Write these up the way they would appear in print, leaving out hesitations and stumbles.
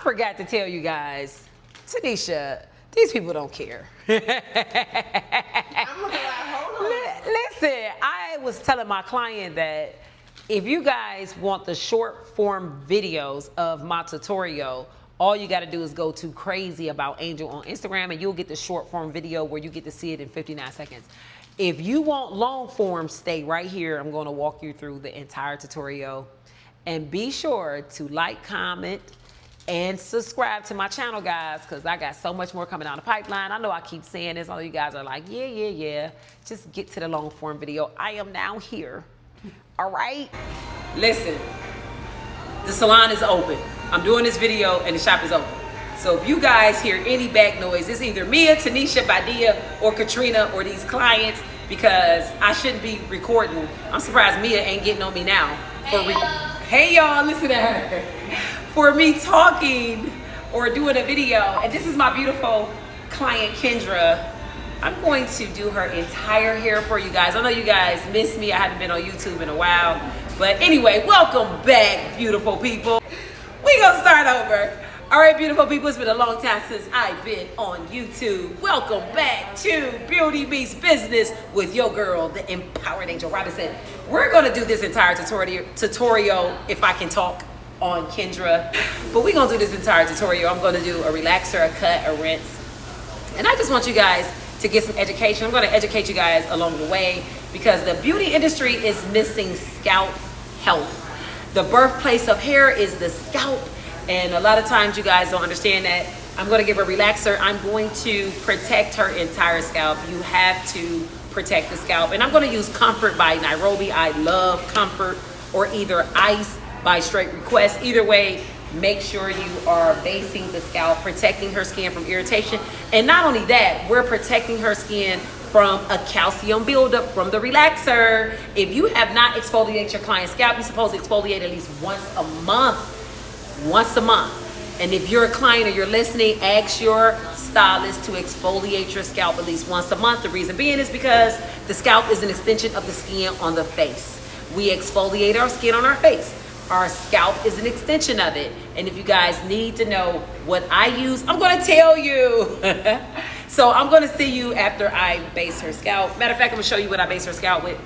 forgot to tell you guys, Tanisha, these people don't care. I'm looking like, hold on. Listen, I was telling my client that if you guys want the short form videos of my tutorial, all you got to do is go to Crazy About Angel on Instagram and you'll get the short form video where you get to see it in 59 seconds. If you want long form, stay right here. I'm going to walk you through the entire tutorial. And be sure to like, comment, and subscribe to my channel, guys, because I got so much more coming down the pipeline. I know I keep saying this. All of you guys are like, yeah. Just get to the long form video. I am now here. All right? Listen, the salon is open. I'm doing this video and the shop is open. So if you guys hear any back noise, it's either Mia, Tanisha, Badia, or Katrina, or these clients, because I shouldn't be recording. I'm surprised Mia ain't getting on me now. Hey y'all, listen to her. For me talking or doing a video. And this is my beautiful client, Kendra. I'm going to do her entire hair for you guys. I know you guys miss me. I haven't been on YouTube in a while. But anyway, welcome back, beautiful people. We gonna start over. All right, beautiful people, it's been a long time since I've been on YouTube. Welcome back to Beauty Meets Business with your girl, the Empowered Angel Robinson. We're gonna do this entire tutorial, if I can talk, on Kendra. But we're gonna do this entire tutorial. I'm gonna do a relaxer, a cut, a rinse. And I just want you guys to get some education. I'm gonna educate you guys along the way because the beauty industry is missing scalp health. The birthplace of hair is the scalp. And a lot of times you guys don't understand that. I'm going to give her a relaxer. I'm going to protect her entire scalp. You have to protect the scalp. And I'm going to use Comfort by Nairobi. I love Comfort, or either Ice by Straight Request. Either way, make sure you are basing the scalp, protecting her skin from irritation. And not only that, we're protecting her skin from a calcium buildup from the relaxer. If you have not exfoliated your client's scalp, you're supposed to exfoliate at least once a month. Once a month. And if you're a client or you're listening, ask your stylist to exfoliate your scalp at least once a month. The reason being is because the scalp is an extension of the skin on the face. We exfoliate our skin on our face. Our scalp is an extension of it. And if you guys need to know what I use, I'm going to tell you. So I'm going to see you after I base her scalp. Matter of fact, I'm going to show you what I base her scalp with.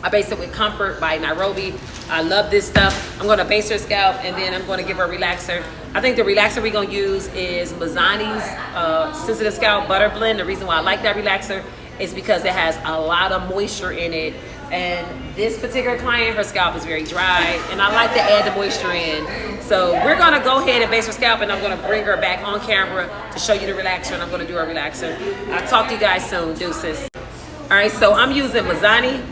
I base it with Comfort by Nairobi. I love this stuff. I'm gonna base her scalp and then I'm gonna give her a relaxer. I think the relaxer we're gonna use is Mizhani's Sensitive Scalp Butter Blend. The reason why I like that relaxer is because it has a lot of moisture in it. And this particular client, her scalp is very dry and I like to add the moisture in. So we're gonna go ahead and base her scalp and I'm gonna bring her back on camera to show you the relaxer, and I'm gonna do a relaxer. I'll talk to you guys soon. Deuces. All right, so I'm using Mizhani.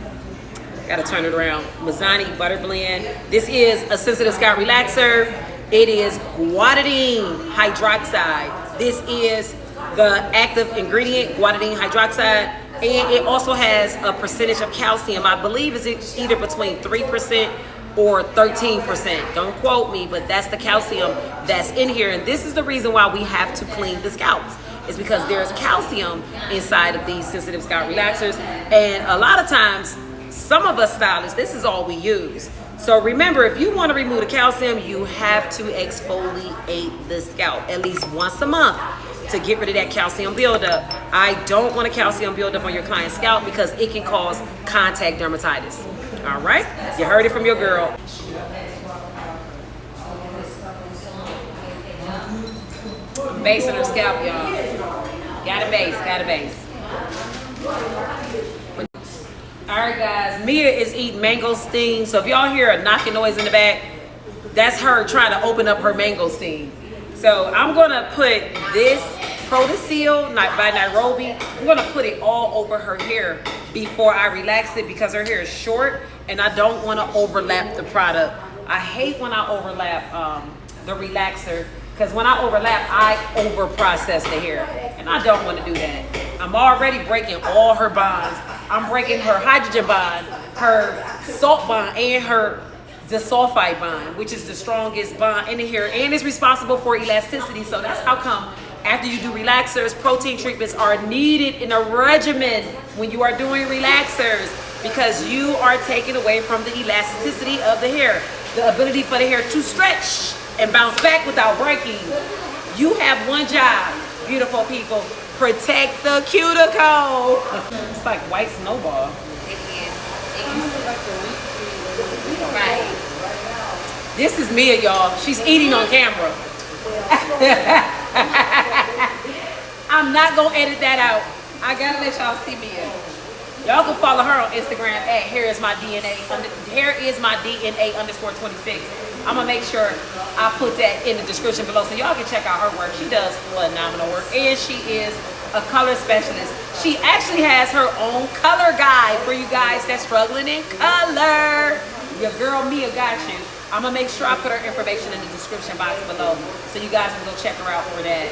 Gotta turn it around. Mizhani Butter Blend. This is a sensitive scalp relaxer. It is guanidine hydroxide. This is the active ingredient, guanidine hydroxide. And it also has a percentage of calcium. I believe it's either between 3% or 13%. Don't quote me, but that's the calcium that's in here. And this is the reason why we have to clean the scalps. It's because there's calcium inside of these sensitive scalp relaxers. And a lot of times, some of us stylists, this is all we use. So remember, if you want to remove the calcium, you have to exfoliate the scalp at least once a month to get rid of that calcium buildup. I don't want a calcium buildup on your client's scalp because it can cause contact dermatitis. All right? You heard it from your girl. Basing her scalp, y'all. Gotta base. All right, guys, Mia is eating mangosteen. So if y'all hear a knocking noise in the back, that's her trying to open up her mangosteen. So I'm gonna put this Seal by Nairobi. I'm gonna put it all over her hair before I relax it because her hair is short and I don't wanna overlap the product. I hate when I overlap the relaxer because when I overlap, I over process the hair and I don't wanna do that. I'm already breaking all her bonds. I'm breaking her hydrogen bond, her salt bond, and her disulfide bond, which is the strongest bond in the hair and is responsible for elasticity. So that's how come after you do relaxers, protein treatments are needed in a regimen when you are doing relaxers because you are taking away from the elasticity of the hair, the ability for the hair to stretch and bounce back without breaking. You have one job, beautiful people. Protect the cuticle. It's like white snowball. Right. This is Mia, y'all. She's eating on camera. I'm not gonna edit that out. I gotta let y'all see Mia. Y'all can follow her on Instagram at HereIsMyDNA_26. I'm gonna make sure I put that in the description below so y'all can check out her work. She does phenomenal work, and she is a color specialist. She actually has her own color guide for you guys that's struggling in color. Your girl Mia got you. I'm gonna make sure I put her information in the description box below so you guys can go check her out for that.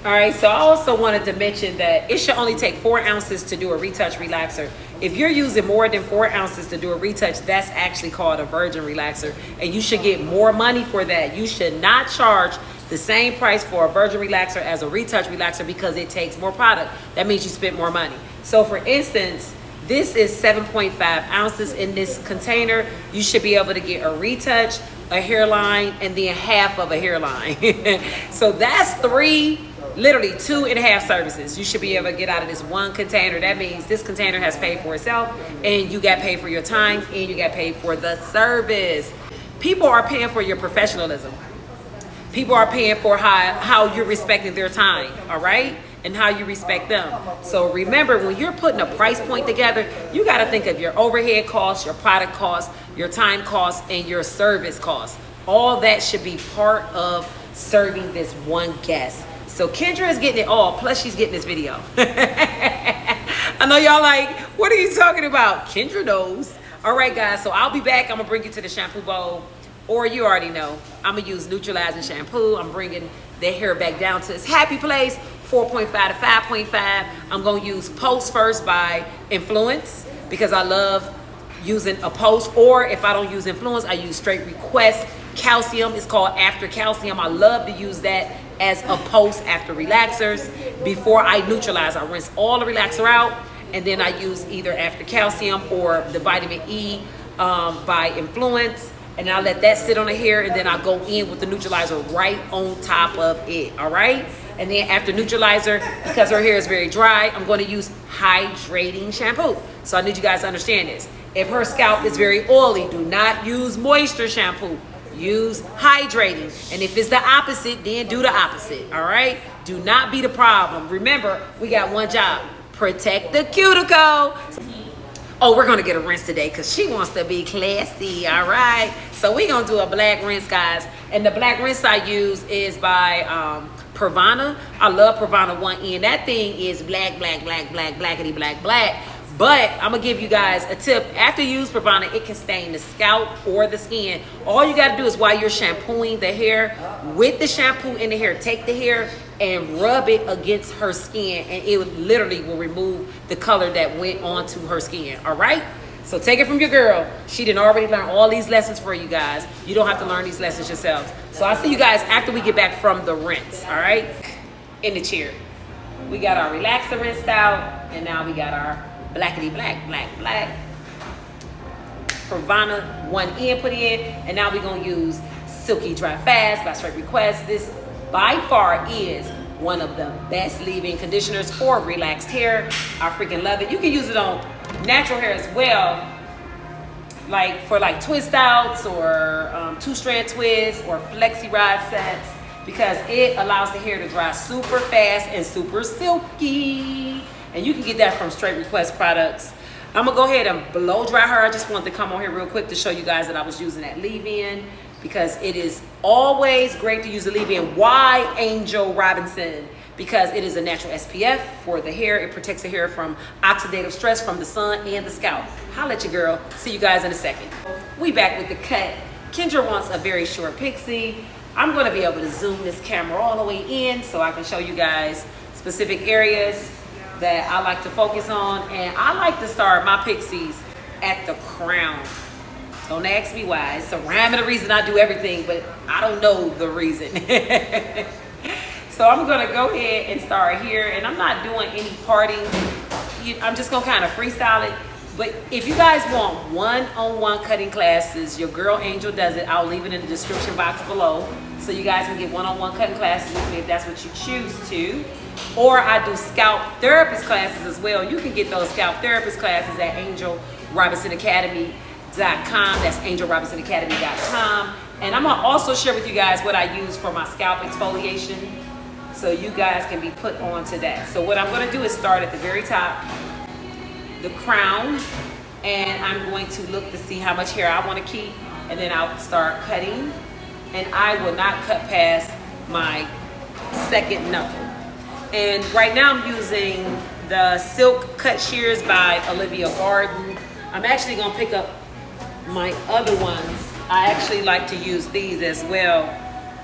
All right, so I also wanted to mention that it should only take 4 ounces to do a retouch relaxer. If you're using more than 4 ounces to do a retouch, that's actually called a virgin relaxer, and you should get more money for that. You should not charge the same price for a virgin relaxer as a retouch relaxer because it takes more product. That means you spend more money. So for instance, this is 7.5 ounces in this container. You should be able to get a retouch, a hairline, and then half of a hairline. So that's literally 2.5 services you should be able to get out of this one container. That means this container has paid for itself, and you got paid for your time, and you got paid for the service. People are paying for your professionalism. People are paying for how you're respecting their time, all right? And how you respect them. So remember, when you're putting a price point together, you got to think of your overhead costs, your product costs, your time costs, and your service costs. All that should be part of serving this one guest. So Kendra is getting it all, plus she's getting this video. I know y'all like, what are you talking about? Kendra knows. All right, guys, so I'll be back. I'm gonna bring you to the shampoo bowl, or you already know, I'm gonna use neutralizing shampoo. I'm bringing the hair back down to its happy place, 4.5 to 5.5. I'm gonna use Post first by Influence because I love using a Post, or if I don't use Influence, I use Straight Request Calcium. It's called After Calcium. I love to use that as a post after relaxers. Before I neutralize, I rinse all the relaxer out, and then I use either After Calcium or the vitamin E by Influence, and I let that sit on the hair, and then I go in with the neutralizer right on top of it, all right? And then after neutralizer, because her hair is very dry, I'm going to use hydrating shampoo. So I need you guys to understand this. If her scalp is very oily, do not use moisture shampoo. Use hydrating. And if it's the opposite, then do the opposite, all right? Do not be the problem. Remember, we got one job. Protect the cuticle. Oh, we're gonna get a rinse today because she wants to be classy, all right? So we're gonna do a black rinse, guys. And the black rinse I use is by Pervana. I love Pervana 1N. That thing is black, blackity black. But I'm gonna give you guys a tip. After you use Pervana, it can stain the scalp or the skin. All you gotta do is while you're shampooing the hair, with the shampoo in the hair, take the hair and rub it against her skin, and it literally will remove the color that went onto her skin, all right? So take it from your girl. She didn't already learn all these lessons for you guys. You don't have to learn these lessons yourselves. So I'll see you guys after we get back from the rinse, all right? In the chair. We got our relaxer rinsed out, and now we got our blackity black. Pervana 1N put in, and now we're gonna use Silky Dry Fast by Straight Request. This by far is one of the best leave-in conditioners for relaxed hair. I freaking love it. You can use it on natural hair as well, like for like twist outs or 2-strand twists or flexi rod sets, because it allows the hair to dry super fast and super silky. And you can get that from Straight Request products. I'm gonna go ahead and blow dry her. I just wanted to come on here real quick to show you guys that I was using that leave-in, because it is always great to use a leave-in. Why Angel Robinson? Because it is a natural SPF for the hair. It protects the hair from oxidative stress from the sun and the scalp. Holla at your girl. See you guys in a second. We back with the cut. Kendra wants a very short pixie. I'm gonna be able to zoom this camera all the way in so I can show you guys specific areas that I like to focus on. And I like to start my pixies at the crown. Don't ask me why. It's a rhyme and a reason I do everything, but I don't know the reason. So I'm gonna go ahead and start here, and I'm not doing any parting. I'm just gonna kind of freestyle it. But if you guys want one-on-one cutting classes, your girl Angel does it. I'll leave it in the description box below. So you guys can get one-on-one cutting classes with me if that's what you choose to. Or I do scalp therapist classes as well. You can get those scalp therapist classes at angelrobinsonacademy.com. That's angelrobinsonacademy.com. And I'm gonna also share with you guys what I use for my scalp exfoliation, so you guys can be put on to that. So what I'm gonna do is start at the very top, the crown, and I'm going to look to see how much hair I want to keep, and then I'll start cutting. And I will not cut past my second knuckle. And right now I'm using the Silk Cut Shears by Olivia Garden. I'm actually gonna pick up my other ones. I actually like to use these as well.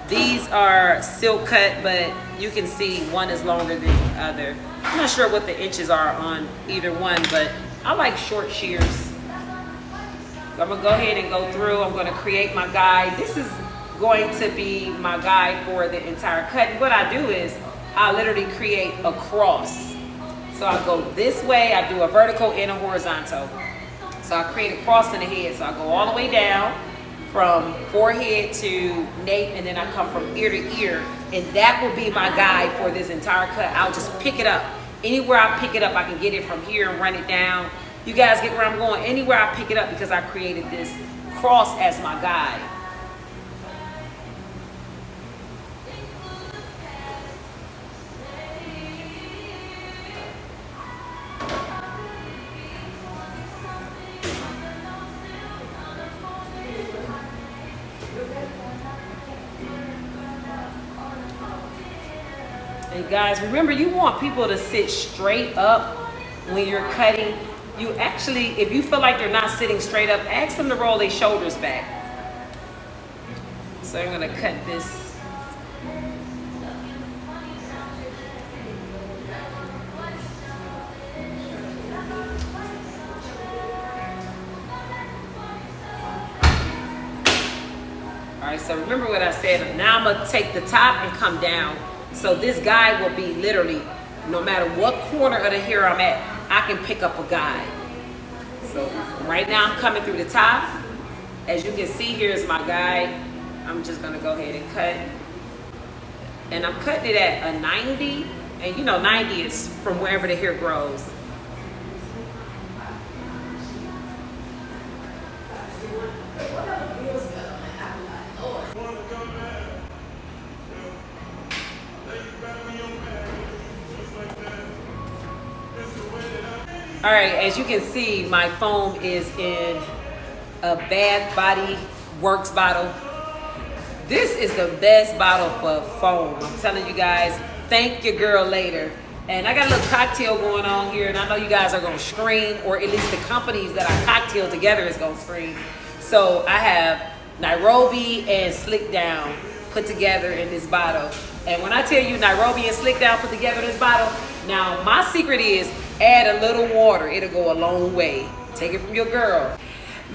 These are silk cut, but you can see one is longer than the other. I'm not sure what the inches are on either one, but I like short shears. So I'm gonna go ahead and go through. I'm gonna create my guide. This is going to be my guide for the entire cut. And what I do is I literally create a cross. So I go this way, I do a vertical and a horizontal. So I create a cross in the head. So I go all the way down from forehead to nape, and then I come from ear to ear, and that will be my guide for this entire cut. I'll just pick it up. Anywhere I pick it up, I can get it from here and run it down. You guys get where I'm going? Anywhere I pick it up, because I created this cross as my guide. And guys, remember, you want people to sit straight up when you're cutting. You actually, if you feel like they're not sitting straight up, ask them to roll their shoulders back. So I'm gonna cut this. All right, so remember what I said. Now I'm gonna take the top and come down. So this guide will be literally, no matter what corner of the hair I'm at, I can pick up a guide. So right now I'm coming through the top. As you can see, here's my guide. I'm just gonna go ahead and cut. And I'm cutting it at a 90. And you know, 90 is from wherever the hair grows. All right, as you can see, my foam is in a Bath Body Works bottle. This is the best bottle for foam. I'm telling you guys, thank your girl later. And I got a little cocktail going on here, and I know you guys are gonna scream, or at least the companies that I cocktail together is gonna scream. So I have Nairobi and Slick Down put together in this bottle. And when I tell you Nairobi and Slick Down put together in this bottle, now my secret is add a little water. It'll go a long way. Take it from your girl.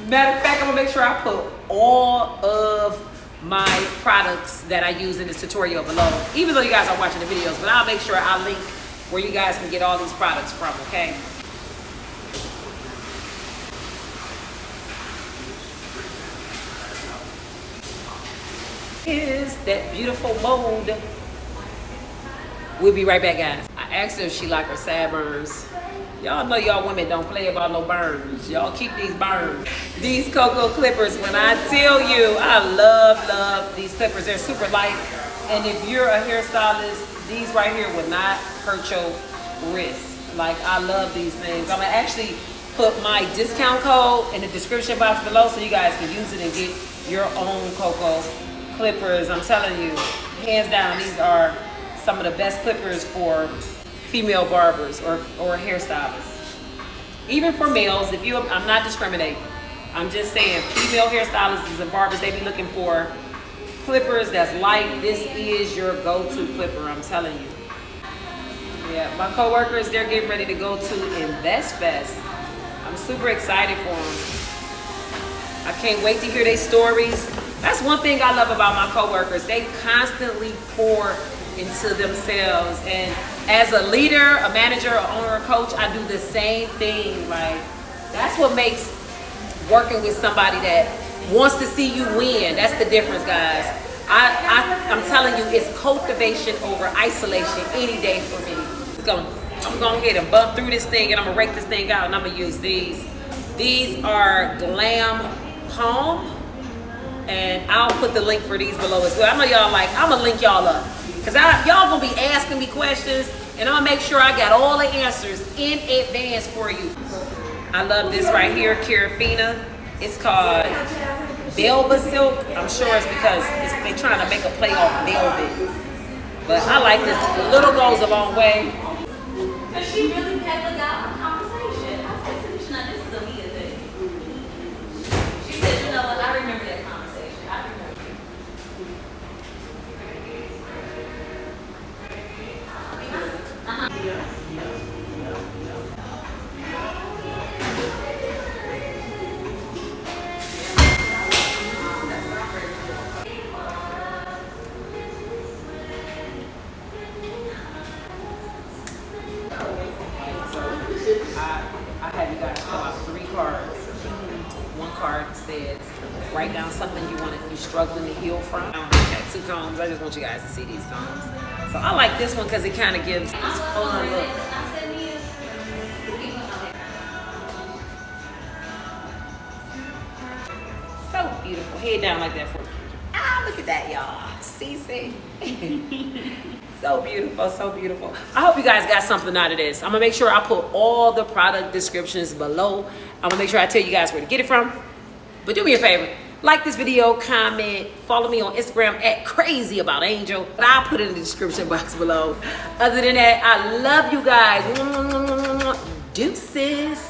Matter of fact, I'm gonna make sure I put all of my products that I use in this tutorial below, even though you guys aren't watching the videos, but I'll make sure I link where you guys can get all these products from, okay? Is that beautiful mold. We'll be right back, guys. I asked her if she liked her sideburns. Y'all know y'all women don't play about no burns. Y'all keep these burns. These cocoa clippers, when I tell you, I love these clippers. They're super light. And if you're a hairstylist, these right here would not hurt your wrist. Like, I love these things. I'm gonna actually put my discount code in the description box below so you guys can use it and get your own cocoa clippers. I'm telling you, hands down, these are some of the best clippers for female barbers or hairstylists. Even for males, if you, I'm not discriminating. I'm just saying, female hairstylists and barbers, they be looking for clippers that's light. This is your go-to clipper, I'm telling you. Yeah, my coworkers, they're getting ready to go to Invest Fest. I'm super excited for them. I can't wait to hear their stories. That's one thing I love about my coworkers. They constantly pour into themselves. And as a leader, a manager, an owner, a coach, I do the same thing. Like, That's what makes working with somebody that wants to see you win. That's the difference, guys. I'm telling you, it's cultivation over isolation any day for me. I'm gonna go ahead and bump through this thing, and I'm gonna rake this thing out, and I'm gonna use these. These are Glam Palm, and I'll put the link for these below as well. I know y'all like, I'm gonna link y'all up, because y'all gonna be asking me questions, and I'm gonna make sure I got all the answers in advance for you. I love this right here, Kera. It's called Velvet Silk. I'm sure it's because they're trying to make a play off velvet. But I like this. A little goes a long way. But she really kept out a conversation. I said, Tanisha, this is a Leah thing. She said, you know what, I remember that conversation. I remember. I had you guys fill out 3 cards. One card says, write down something you're struggling to heal from. I got 2 combs. I just want you guys to see these combs. So I like this one because it kind of gives this fun look. So beautiful. Head down like that for me. Ah, look at that, y'all. See? So beautiful, so beautiful. I hope you guys got something out of this. I'm gonna make sure I put all the product descriptions below. I'm gonna make sure I tell you guys where to get it from. But do me a favor, like this video, comment, follow me on Instagram at crazyaboutangel. But I'll put it in the description box below. Other than that, I love you guys. Deuces.